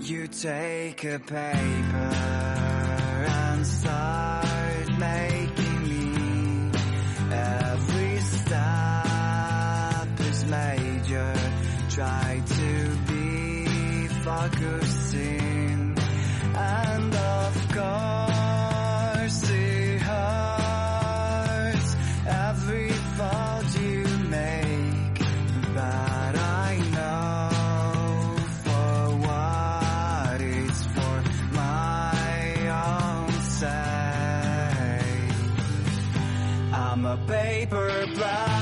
You take a paper and start making me. Every step is major. Try to be focusing, and of course it hurts every thought you make. But I know for what it's for my own sake. I'm a paper blind,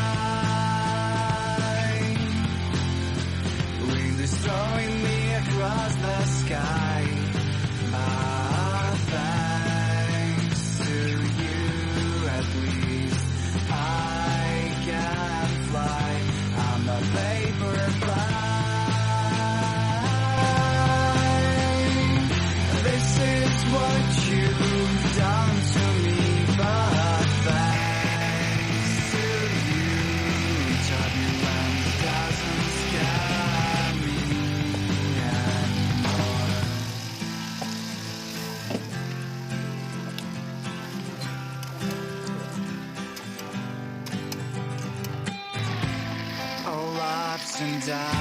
wind is throwing me across the sky. Ah, thanks to you, at least I can fly. I'm a paper blind. This is what you've done to me, but thanks to you, turbulence doesn't scare me anymore. die.